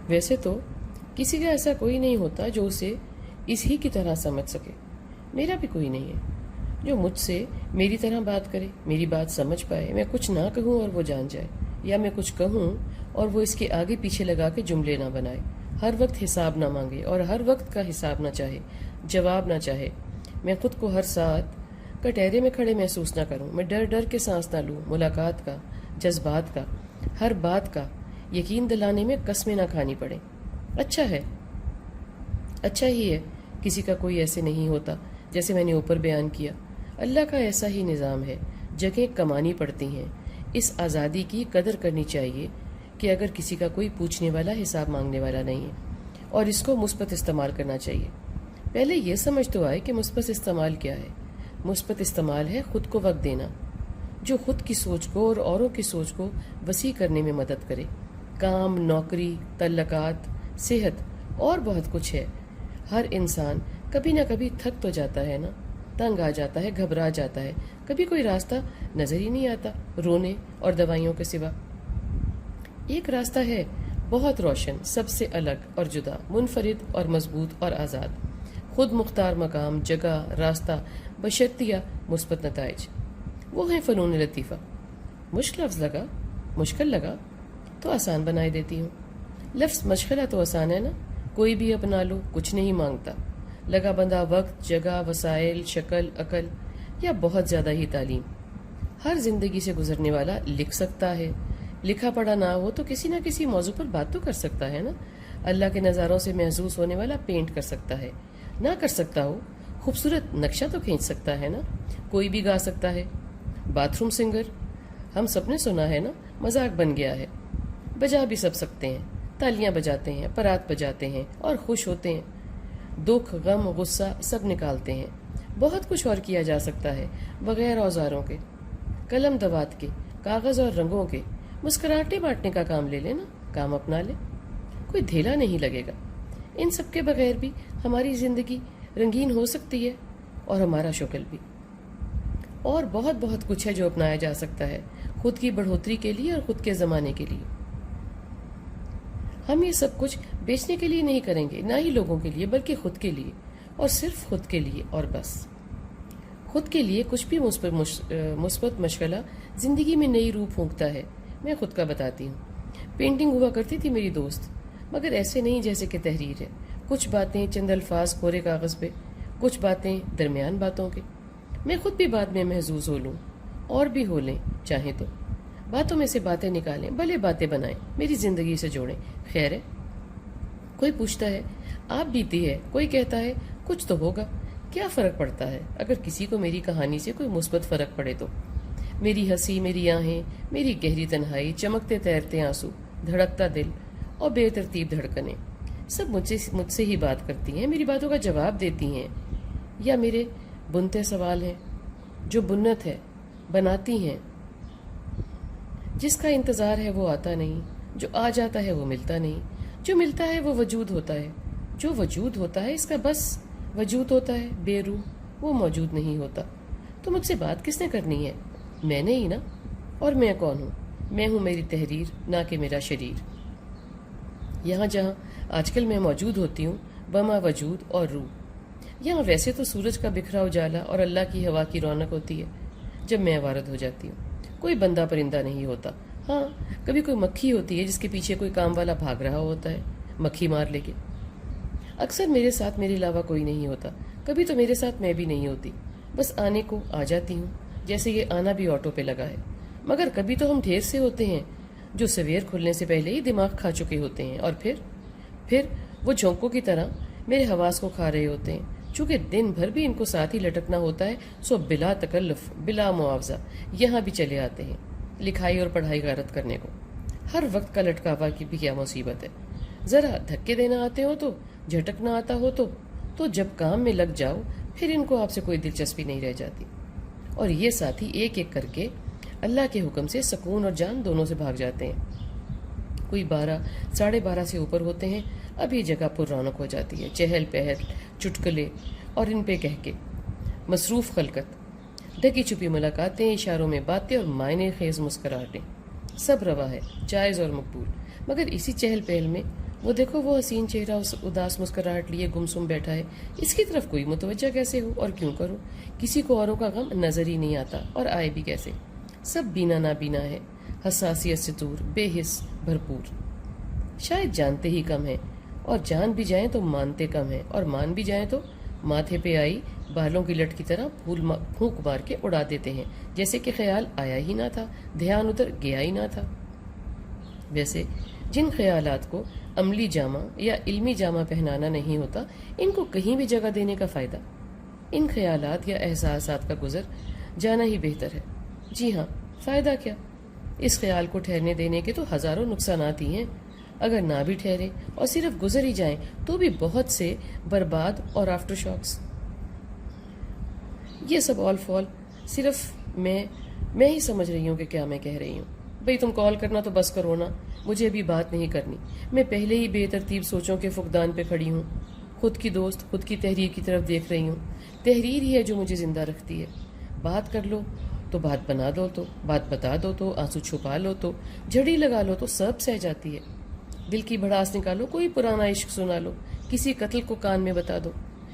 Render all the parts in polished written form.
ویسے تو کسی کا ایسا کوئی نہیں ہوتا جو اسے اس ہی کی طرح سمجھ سکے. میرا بھی کوئی نہیں ہے جو مجھ سے میری طرح بات کرے، میری بات سمجھ پائے، میں کچھ نہ کہوں اور وہ جان جائے، یا میں کچھ کہوں اور وہ اس کے آگے پیچھے لگا کے جملے نہ بنائے، ہر وقت حساب نہ مانگے اور ہر وقت کا حساب نہ چاہے، جواب نہ چاہے. میں خود کو ہر ساتھ کٹہرے میں کھڑے محسوس نہ کروں، میں ڈر ڈر کے سانس نہ لوں، ملاقات کا، جذبات کا، ہر بات کا یقین دلانے میں قسمیں نہ کھانی پڑے. اچھا ہے، اچھا ہی ہے کسی کا کوئی ایسے نہیں ہوتا جیسے میں نے اوپر بیان کیا. اللہ کا ایسا ہی نظام ہے، جگہیں کمانی پڑتی ہیں. اس آزادی کی قدر کرنی چاہیے کہ اگر کسی کا کوئی پوچھنے والا، حساب مانگنے والا نہیں ہے، اور اس کو مثبت استعمال کرنا چاہیے. پہلے یہ سمجھ تو آئے کہ مثبت استعمال کیا ہے. مثبت استعمال ہے خود کو وقت دینا، جو خود کی سوچ کو اور اوروں کی سوچ کو وسیع کرنے میں مدد کرے. کام، نوکری، تعلقات، صحت اور بہت کچھ ہے. ہر انسان کبھی نہ کبھی تھک تو جاتا ہے نا، تنگ آ جاتا ہے، گھبرا جاتا ہے. کبھی کوئی راستہ نظر ہی نہیں آتا رونے اور دوائیوں کے سوا. ایک راستہ ہے بہت روشن، سب سے الگ اور جدا، منفرد اور مضبوط اور آزاد. خود مختار مقام، جگہ، راستہ، بشرطیہ مثبت نتائج. وہ ہیں فنون لطیفہ. مشکل لگا تو آسان بنائے دیتی ہوں. لفظ مشغلہ تو آسان ہے نا، کوئی بھی اپنا لو، کچھ نہیں مانگتا. لگا بندہ وقت، جگہ، وسائل، شکل، عقل یا بہت زیادہ ہی تعلیم. ہر زندگی سے گزرنے والا لکھ سکتا ہے. لکھا پڑھا نہ ہو تو کسی نہ کسی موضوع پر بات تو کر سکتا ہے نا. اللہ کے نظاروں سے محسوس ہونے والا پینٹ کر سکتا ہے. نہ کر سکتا ہو، خوبصورت نقشہ تو کھینچ سکتا ہے نا. کوئی بھی گا سکتا ہے. باتھ روم سنگر ہم سب نے سنا ہے نا، مذاق بن گیا ہے. بجا بھی سب سکتے ہیں، تالیاں بجاتے ہیں، پرات بجاتے ہیں اور خوش ہوتے ہیں. دکھ، غم، غصہ سب نکالتے ہیں. بہت کچھ اور کیا جا سکتا ہے بغیر اوزاروں کے، قلم دوات کے، کاغذ اور رنگوں کے. مسکراہٹیں بانٹنے کا کام لے لے نا، کام اپنا لے، کوئی دھیلا نہیں لگے گا. ان سب کے بغیر بھی ہماری زندگی رنگین ہو سکتی ہے، اور ہمارا شکل بھی. اور بہت بہت کچھ ہے جو اپنایا جا سکتا ہے خود کی بڑھوتری کے لیے اور خود کے زمانے کے لیے. ہم یہ سب کچھ بیچنے کے لیے نہیں کریں گے، نہ ہی لوگوں کے لیے، بلکہ خود کے لیے، اور صرف خود کے لیے اور بس. خود کے لیے کچھ بھی مثبت مشغلہ زندگی میں نئی روح پھونکتا ہے. میں خود کا بتاتی ہوں. پینٹنگ ہوا کرتی تھی میری دوست، مگر ایسے نہیں جیسے کہ تحریر ہے. کچھ باتیں چند الفاظ کورے کاغذ پہ، کچھ باتیں درمیان باتوں کے. میں خود بھی بعد میں محظوظ ہو لوں، اور بھی ہو لیں چاہیں تو. باتوں میں سے باتیں نکالیں، بھلے باتیں بنائیں، میری زندگی سے جوڑیں. خیر ہے. کوئی پوچھتا ہے آپ بیتی ہے، کوئی کہتا ہے کچھ تو ہوگا. کیا فرق پڑتا ہے اگر کسی کو میری کہانی سے کوئی مثبت فرق پڑے تو؟ میری ہنسی، میری آہیں، میری گہری تنہائی، چمکتے تیرتے آنسو، دھڑکتا دل اور بے ترتیب دھڑکنیں سب مجھ سے ہی بات کرتی ہیں، میری باتوں کا جواب دیتی ہیں. یا میرے بنتے سوال ہیں. جو بنت ہے بناتی ہیں. جس کا انتظار ہے وہ آتا نہیں، جو آ جاتا ہے وہ ملتا نہیں، جو ملتا ہے وہ وجود ہوتا ہے، جو وجود ہوتا ہے اس کا بس وجود ہوتا ہے، بے روح وہ موجود نہیں ہوتا. تو مجھ سے بات کس نے کرنی ہے؟ میں نے ہی نا. اور میں کون ہوں؟ میں ہوں میری تحریر، نہ کہ میرا شریر. یہاں جہاں آج کل میں موجود ہوتی ہوں بما وجود اور روح. یہاں ویسے تو سورج کا بکھرا اجالا اور اللہ کی ہوا کی رونق ہوتی ہے. جب میں وارد ہو جاتی ہوں کوئی بندہ پرندہ نہیں ہوتا. ہاں کبھی کوئی مکھی ہوتی ہے جس کے پیچھے کوئی کام والا بھاگ رہا ہوتا ہے مکھی مار لے کے. اکثر میرے ساتھ میرے علاوہ کوئی نہیں ہوتا. کبھی تو میرے ساتھ میں بھی نہیں ہوتی، بس آنے کو آ جاتی ہوں، جیسے یہ آنا بھی آٹو پہ لگا ہے. مگر کبھی تو ہم ڈھیر سے ہوتے ہیں جو سویر کھلنے سے پہلے ہی دماغ کھا چکے ہوتے ہیں، اور پھر وہ جھونکوں کی طرح میرے حواس کو کھا رہے ہوتے ہیں. چونکہ دن بھر بھی ان کو ساتھ ہی لٹکنا ہوتا ہے، سو بلا تکلف، بلا معاوضہ یہاں بھی چلے آتے ہیں لکھائی اور پڑھائی غارت کرنے کو. ہر وقت کا لٹکاوا کی بھی کیا مصیبت ہے. ذرا دھکے دینا آتے ہو تو، جھٹکنا آتا ہو تو جب کام میں لگ جاؤ پھر ان کو آپ سے کوئی دلچسپی نہیں رہ جاتی. اور یہ ساتھی ایک ایک کر کے اللہ کے حکم سے سکون اور جان دونوں سے بھاگ جاتے ہیں. کوئی 12 ساڑھے 12 سے اوپر ہوتے ہیں، اب یہ جگہ پر رونق ہو جاتی ہے. چہل پہل، چٹکلے اور ان پہ کہہ کے مصروف خلقت، ڈھکی چھپی ملاقاتیں، اشاروں میں باتیں اور معنی خیز مسکراہٹیں، سب روا ہے، جائز اور مقبول. مگر اسی چہل پہل میں وہ دیکھو وہ حسین چہرہ اس اداس مسکراہٹ لیے گمسم بیٹھا ہے، اس کی طرف کوئی متوجہ کیسے ہو اور کیوں کرو؟ کسی کو اوروں کا غم نظر ہی نہیں آتا، اور آئے بھی کیسے؟ سب بینا نابینا ہے، حساسیت سے دور، بے حس، بھرپور۔ شاید جانتے ہی کم ہیں، اور جان بھی جائیں تو مانتے کم ہیں، اور مان بھی جائیں تو ماتھے پہ آئی بالوں کی لٹ کی طرح پھونک مار کے اڑا دیتے ہیں، جیسے کہ خیال آیا ہی نہ تھا، دھیان ادھر گیا ہی نہ تھا۔ ویسے جن خیالات کو عملی جامہ یا علمی جامہ پہنانا نہیں ہوتا، ان کو کہیں بھی جگہ دینے کا فائدہ؟ ان خیالات یا احساسات کا گزر جانا ہی بہتر ہے۔ جی ہاں، فائدہ کیا؟ اس خیال کو ٹھہرنے دینے کے تو ہزاروں نقصانات ہی ہیں۔ اگر نہ بھی ٹھہرے اور صرف گزر ہی جائیں تو بھی بہت سے برباد اور آفٹر شاکس۔ یہ سب آل فال صرف میں ہی سمجھ رہی ہوں کہ کیا میں کہہ رہی ہوں۔ بھئی تم کال کرنا تو بس کرو نا، مجھے ابھی بات نہیں کرنی، میں پہلے ہی بے ترتیب سوچوں کے فقدان پہ کھڑی ہوں۔ خود کی دوست، خود کی تحریر کی طرف دیکھ رہی ہوں۔ تحریر ہی ہے جو مجھے زندہ رکھتی ہے۔ بات کر لو تو بات بنا دو، تو بات بتا دو تو آنسو چھپا لو، تو جھڑی لگا لو تو سب سہ جاتی ہے۔ دل کی بھڑاس نکالو، کوئی پرانا عشق سنا لو، کسی قتل کو کان میں بتا دو،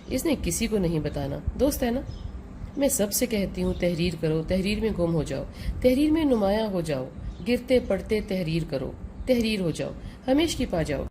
اس نے کسی کو نہیں بتانا، دوست ہے نا۔ میں سب سے کہتی ہوں تحریر کرو، تحریر میں گم ہو جاؤ، تحریر میں نمایاں ہو جاؤ، گرتے پڑتے تحریر کرو، تحریر ہو جاؤ، ہمیش کی پا جاؤ۔